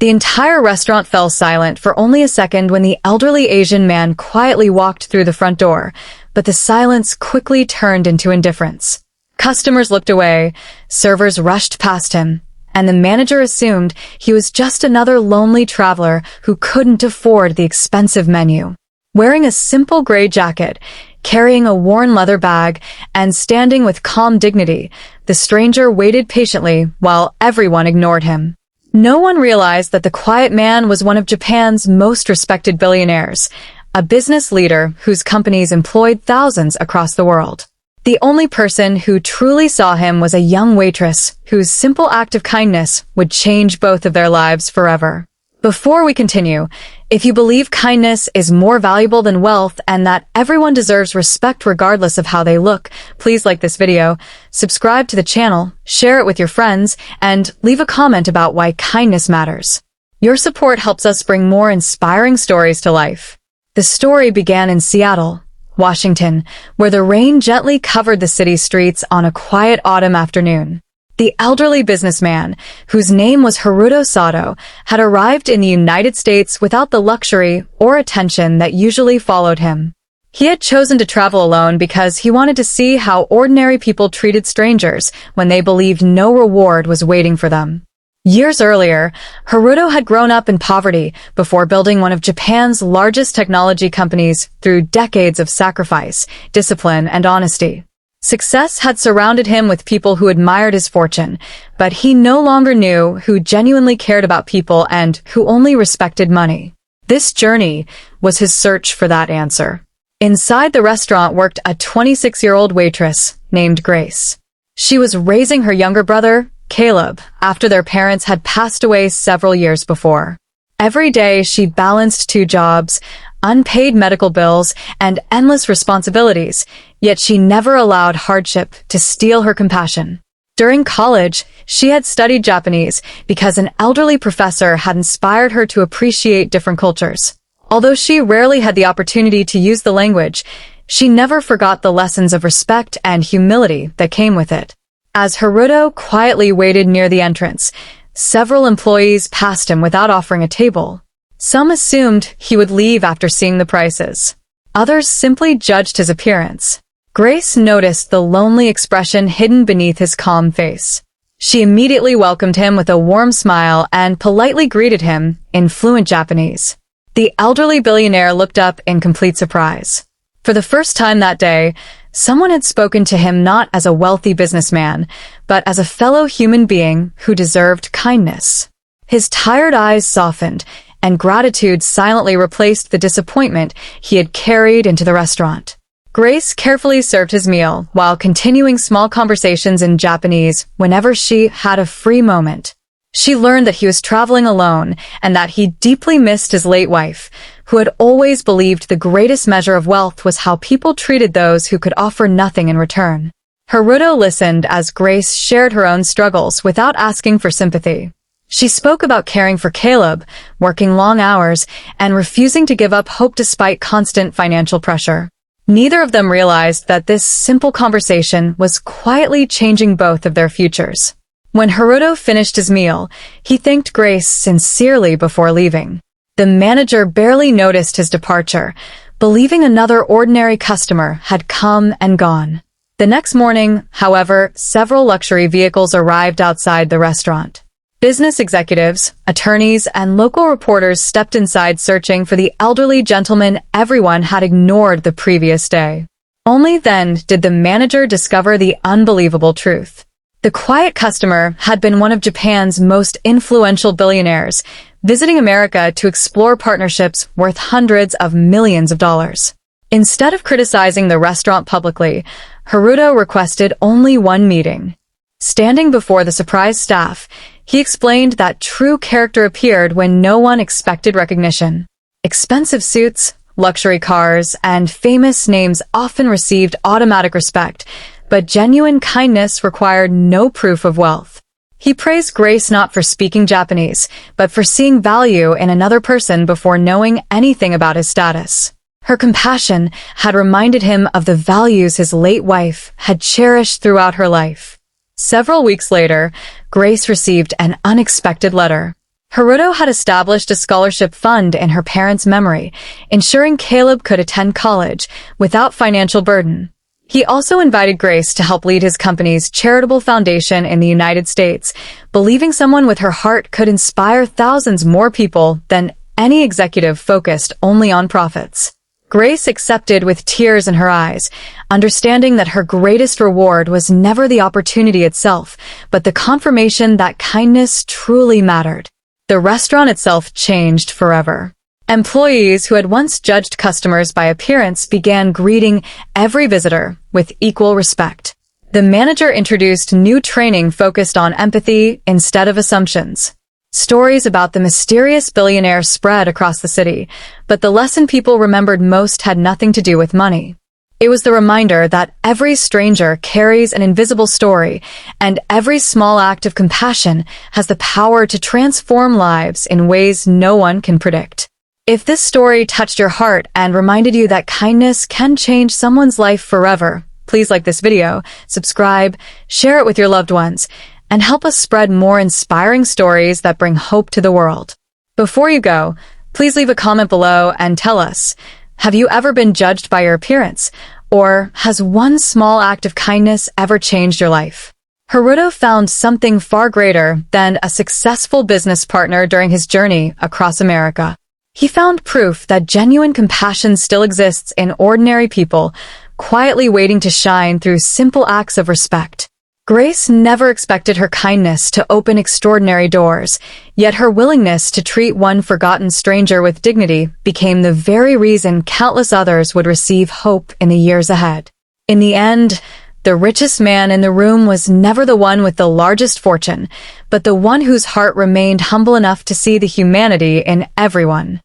The entire restaurant fell silent for only a second when the elderly Asian man quietly walked through the front door, but the silence quickly turned into indifference. Customers looked away, servers rushed past him, and the manager assumed he was just another lonely traveler who couldn't afford the expensive menu. Wearing a simple gray jacket, carrying a worn leather bag, and standing with calm dignity, the stranger waited patiently while everyone ignored him. No one realized that the quiet man was one of Japan's most respected billionaires, a business leader whose companies employed thousands across the world. The only person who truly saw him was a young waitress whose simple act of kindness would change both of their lives forever. Before we continue, if you believe kindness is more valuable than wealth and that everyone deserves respect regardless of how they look, please like this video, subscribe to the channel, share it with your friends, and leave a comment about why kindness matters. Your support helps us bring more inspiring stories to life. The story began in Seattle, Washington, where the rain gently covered the city streets on a quiet autumn afternoon. The elderly businessman, whose name was Haruto Sato, had arrived in the United States without the luxury or attention that usually followed him. He had chosen to travel alone because he wanted to see how ordinary people treated strangers when they believed no reward was waiting for them. Years earlier, Haruto had grown up in poverty before building one of Japan's largest technology companies through decades of sacrifice, discipline, and honesty. Success had surrounded him with people who admired his fortune, but he no longer knew who genuinely cared about people and who only respected money. This journey was his search for that answer. Inside the restaurant worked a 26-year-old waitress named Grace. She was raising her younger brother, Caleb, after their parents had passed away several years before. Every day she balanced two jobs, unpaid medical bills, and endless responsibilities, yet she never allowed hardship to steal her compassion. During college, she had studied Japanese because an elderly professor had inspired her to appreciate different cultures. Although she rarely had the opportunity to use the language, she never forgot the lessons of respect and humility that came with it. As Haruto quietly waited near the entrance, several employees passed him without offering a table. Some assumed he would leave after seeing the prices. Others simply judged his appearance. Grace noticed the lonely expression hidden beneath his calm face. She immediately welcomed him with a warm smile and politely greeted him in fluent Japanese. The elderly billionaire looked up in complete surprise. For the first time that day, someone had spoken to him not as a wealthy businessman, but as a fellow human being who deserved kindness. His tired eyes softened, and gratitude silently replaced the disappointment he had carried into the restaurant. Grace carefully served his meal while continuing small conversations in Japanese whenever she had a free moment. She learned that he was traveling alone and that he deeply missed his late wife, who had always believed the greatest measure of wealth was how people treated those who could offer nothing in return. Haruto listened as Grace shared her own struggles without asking for sympathy. She spoke about caring for Caleb, working long hours, and refusing to give up hope despite constant financial pressure. Neither of them realized that this simple conversation was quietly changing both of their futures. When Haruto finished his meal, he thanked Grace sincerely before leaving. The manager barely noticed his departure, believing another ordinary customer had come and gone. The next morning, however, several luxury vehicles arrived outside the restaurant. Business executives, attorneys, and local reporters stepped inside searching for the elderly gentleman everyone had ignored the previous day. Only then did the manager discover the unbelievable truth. The quiet customer had been one of Japan's most influential billionaires, visiting America to explore partnerships worth hundreds of millions of dollars. Instead of criticizing the restaurant publicly, Haruto requested only one meeting. Standing before the surprised staff, he explained that true character appeared when no one expected recognition. Expensive suits, luxury cars, and famous names often received automatic respect, but genuine kindness required no proof of wealth. He praised Grace not for speaking Japanese, but for seeing value in another person before knowing anything about his status. Her compassion had reminded him of the values his late wife had cherished throughout her life. Several weeks later, Grace received an unexpected letter. Haruto had established a scholarship fund in her parents' memory, ensuring Caleb could attend college without financial burden. He also invited Grace to help lead his company's charitable foundation in the United States, believing someone with her heart could inspire thousands more people than any executive focused only on profits. Grace accepted with tears in her eyes, understanding that her greatest reward was never the opportunity itself, but the confirmation that kindness truly mattered. The restaurant itself changed forever. Employees who had once judged customers by appearance began greeting every visitor with equal respect. The manager introduced new training focused on empathy instead of assumptions. Stories about the mysterious billionaire spread across the city, but the lesson people remembered most had nothing to do with money. It was the reminder that every stranger carries an invisible story, and every small act of compassion has the power to transform lives in ways no one can predict. If this story touched your heart and reminded you that kindness can change someone's life forever, please like this video, subscribe, share it with your loved ones, and help us spread more inspiring stories that bring hope to the world. Before you go, please leave a comment below and tell us, have you ever been judged by your appearance? Or has one small act of kindness ever changed your life? Haruto found something far greater than a successful business partner during his journey across America. He found proof that genuine compassion still exists in ordinary people, quietly waiting to shine through simple acts of respect. Grace never expected her kindness to open extraordinary doors, yet her willingness to treat one forgotten stranger with dignity became the very reason countless others would receive hope in the years ahead. In the end, the richest man in the room was never the one with the largest fortune, but the one whose heart remained humble enough to see the humanity in everyone.